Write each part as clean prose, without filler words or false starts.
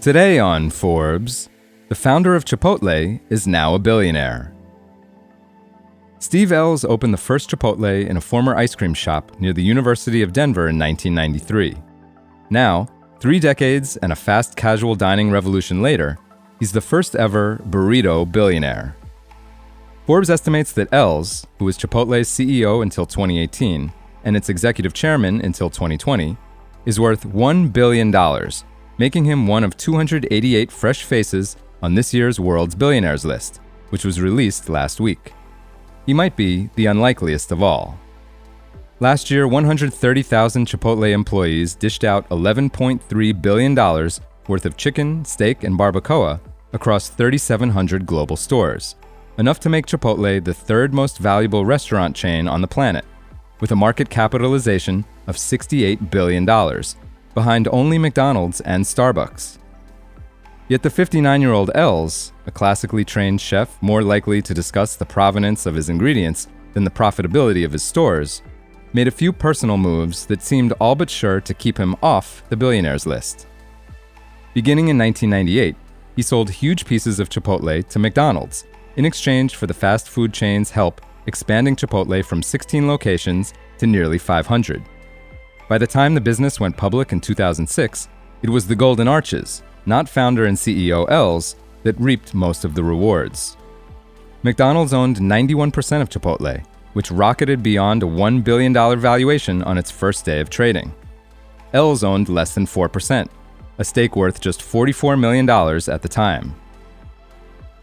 Today on Forbes, the founder of Chipotle is now a billionaire. Steve Ells opened the first Chipotle in a former ice cream shop near the University of Denver in 1993. Now, 3 decades and a fast casual dining revolution later, he's the first ever burrito billionaire. Forbes estimates that Ells, who was Chipotle's CEO until 2018 and its executive chairman until 2020, is worth $1 billion, making him one of 288 fresh faces on this year's World's Billionaires list, which was released last week. He might be the unlikeliest of all. Last year, 130,000 Chipotle employees dished out $11.3 billion worth of chicken, steak, and barbacoa across 3,700 global stores, enough to make Chipotle the third most valuable restaurant chain on the planet, with a market capitalization of $68 billion, behind only McDonald's and Starbucks. Yet the 59-year-old Ells, a classically trained chef more likely to discuss the provenance of his ingredients than the profitability of his stores, made a few personal moves that seemed all but sure to keep him off the billionaires list. Beginning in 1998, he sold huge pieces of Chipotle to McDonald's in exchange for the fast food chain's help expanding Chipotle from 16 locations to nearly 500. By the time the business went public in 2006, it was the Golden Arches, not founder and CEO Ells, that reaped most of the rewards. McDonald's owned 91% of Chipotle, which rocketed beyond a $1 billion valuation on its first day of trading. Ells owned less than 4%, a stake worth just $44 million at the time.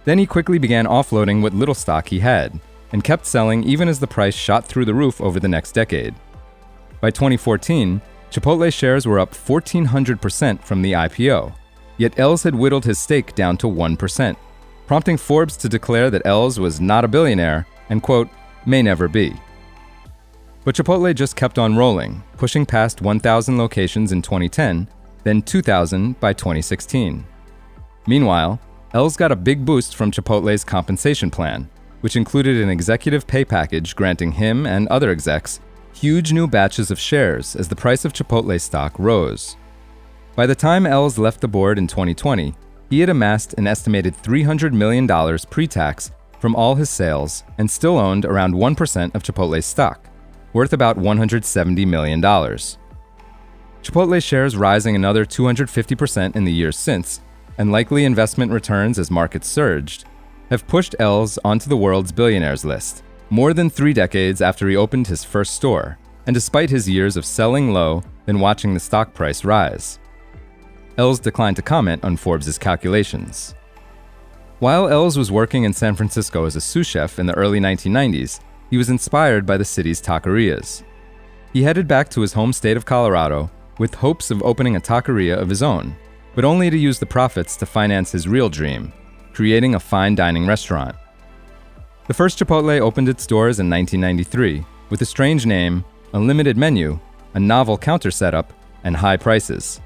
Then he quickly began offloading what little stock he had, and kept selling even as the price shot through the roof over the next decade. By 2014, Chipotle shares were up 1,400% from the IPO, yet Ells had whittled his stake down to 1%, prompting Forbes to declare that Ells was not a billionaire and, quote, may never be. But Chipotle just kept on rolling, pushing past 1,000 locations in 2010, then 2,000 by 2016. Meanwhile, Ells got a big boost from Chipotle's compensation plan, which included an executive pay package granting him and other execs huge new batches of shares as the price of Chipotle stock rose. By the time Ells left the board in 2020, he had amassed an estimated $300 million pre-tax from all his sales and still owned around 1% of Chipotle's stock, worth about $170 million. Chipotle shares rising another 250% in the years since, and likely investment returns as markets surged, have pushed Ells onto the World's Billionaires list, more than 3 decades after he opened his first store, and despite his years of selling low and watching the stock price rise. Ells declined to comment on Forbes' calculations. While Ells was working in San Francisco as a sous chef in the early 1990s, he was inspired by the city's taquerias. He headed back to his home state of Colorado with hopes of opening a taqueria of his own, but only to use the profits to finance his real dream, creating a fine dining restaurant. The first Chipotle opened its doors in 1993 with a strange name, a limited menu, a novel counter setup, and high prices.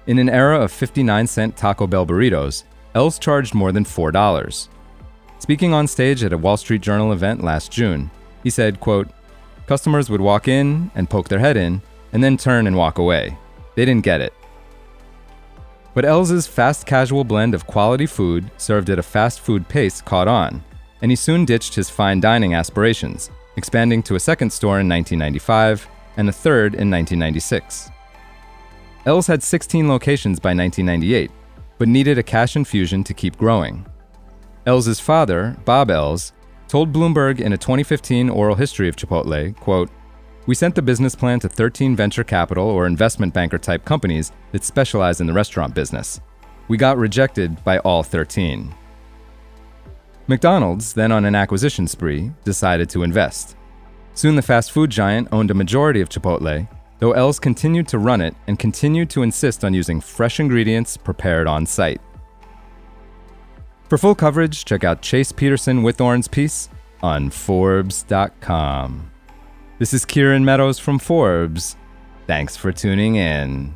In an era of 59-cent Taco Bell burritos, Ells charged more than $4. Speaking on stage at a Wall Street Journal event last June, he said, quote, customers would walk in and poke their head in, and then turn and walk away. They didn't get it. But Ells' fast casual blend of quality food served at a fast food pace caught on, and he soon ditched his fine dining aspirations, expanding to a second store in 1995 and a third in 1996. Ells had 16 locations by 1998, but needed a cash infusion to keep growing. Ells' father, Bob Ells, told Bloomberg in a 2015 oral history of Chipotle, quote, we sent the business plan to 13 venture capital or investment banker type companies that specialize in the restaurant business. We got rejected by all 13. McDonald's, then on an acquisition spree, decided to invest. Soon the fast food giant owned a majority of Chipotle, though Ells continued to run it and continued to insist on using fresh ingredients prepared on site. For full coverage, check out Chase Peterson Withorn's piece on Forbes.com. This is Kieran Meadows from Forbes. Thanks for tuning in.